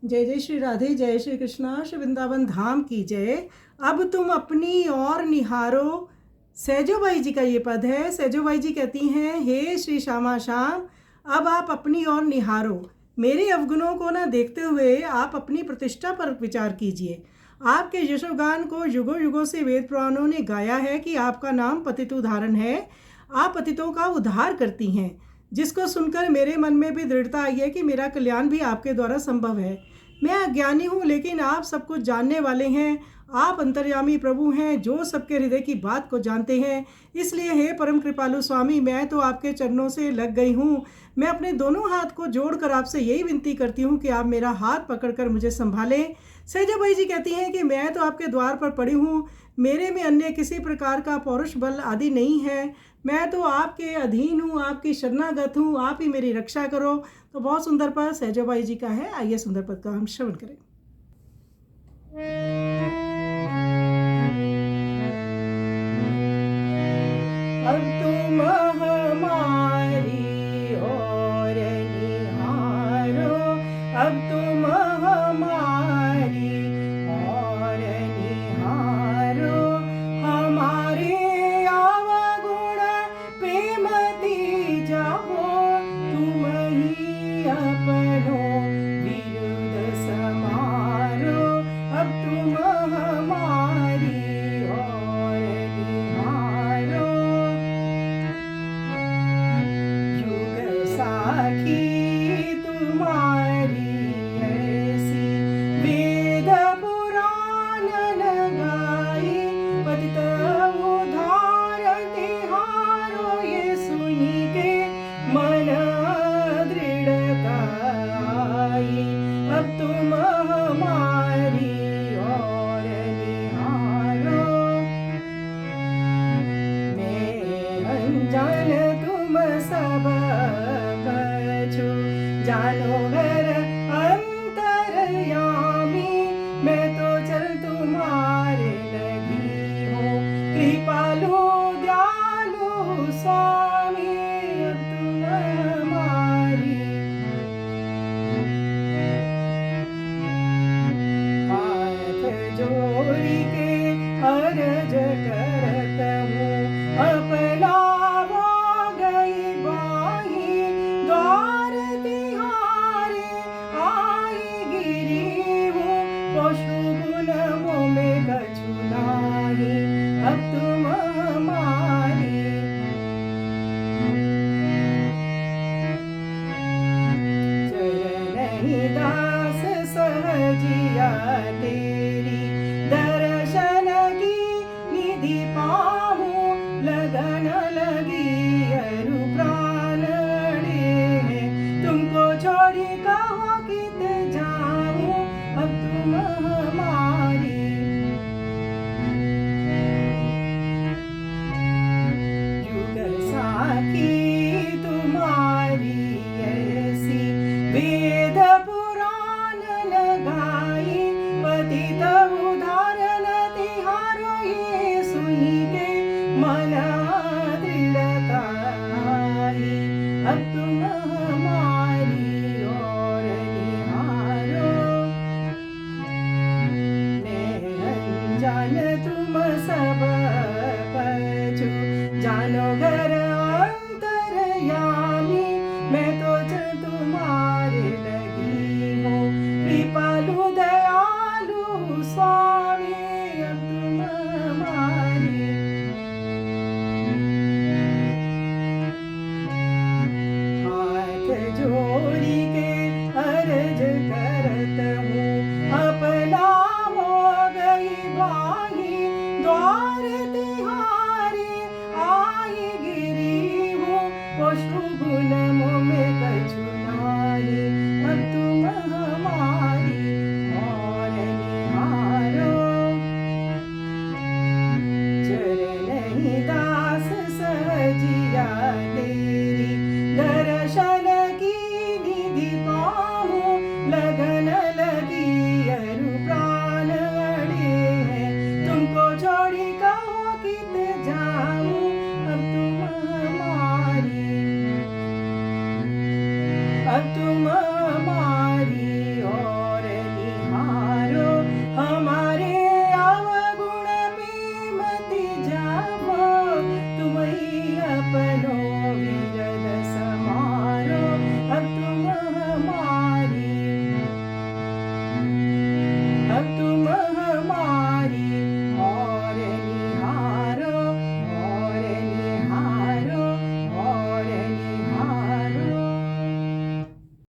जय जय श्री राधे, जय श्री कृष्णा, श्री वृंदावन धाम की जय। अब तुम अपनी और निहारो, सैजोबाई जी का ये पद है। सैजोबाई जी कहती हैं, हे श्री श्यामा श्याम, अब आप अपनी और निहारो, मेरे अवगुणों को ना देखते हुए आप अपनी प्रतिष्ठा पर विचार कीजिए। आपके यशोगान को युगों युगों से वेद पुराणों ने गाया है कि आपका नाम पतित उद्धारण है, आप पतितों का उद्धार करती हैं, जिसको सुनकर मेरे मन में भी दृढ़ता आई है कि मेरा कल्याण भी आपके द्वारा संभव है। मैं अज्ञानी हूँ, लेकिन आप सब कुछ जानने वाले हैं। आप अंतर्यामी प्रभु हैं जो सबके हृदय की बात को जानते हैं। इसलिए हे परम कृपालु स्वामी, मैं तो आपके चरणों से लग गई हूँ। मैं अपने दोनों हाथ को जोड़कर आपसे यही विनती करती हूँ कि आप मेरा हाथ पकड़कर मुझे संभालें। सैजोबाई जी कहती हैं कि मैं तो आपके द्वार पर पड़ी हूँ, मेरे में अन्य किसी प्रकार का पौरुष बल आदि नहीं है। मैं तो आपके अधीन हूँ, आपकी शरणागत हूँ, आप ही मेरी रक्षा करो। तो बहुत सुंदर पद सैजोबाई जी का है। आइए सुंदर पद का हम श्रवण करें। अब तुम हमारी और निहारो, अब तुम हमारी और निहारो, हमारे अवगुण पे मती जाओ, तुम ही अपनो विरुद्ध समारो। अब तुम हमारी और निहारो, युग साखी तुम्हारी ऐसी, वेद पुराण लगाई, पतित उद्धार तिहारो, ये सुनी के मन दृढ़ता आई। अब तुम हमारी और निहारो, मैं अनजान तुम सब कछु, जानो घर अंतरयामी, मैं तो चल तुम्हारे लगी हूँ, कृपालु दयालु स्वामी। अब तुम हमारी, हाथ जोड़ी के अर्ज करत हूँ, अपना वो गई बाही, द्वार तिहारे आई गिरी हूँ, पशु गुण मोह में कछु नाही। अब तुम हमारी, चरण दास सहजिया तेरी, दर्शन की निधि पाऊं, लगन लगी अरु प्राण रे, तुमको छोड़ी कहाँ कित जाऊं। अब तुम हमारी, युग साखी तुम्हारी ऐसी, वेद पुराण लगाई, पतित उद्धारण तिहारो, ये सुनी के मन दृढ़ता आई। अब तुम हमारी और निहारो, मैं अनजान तुम सब कछु, जानो घर अंतरयामी, मैं तो चल तुम्हारे लगी हूँ, कृपा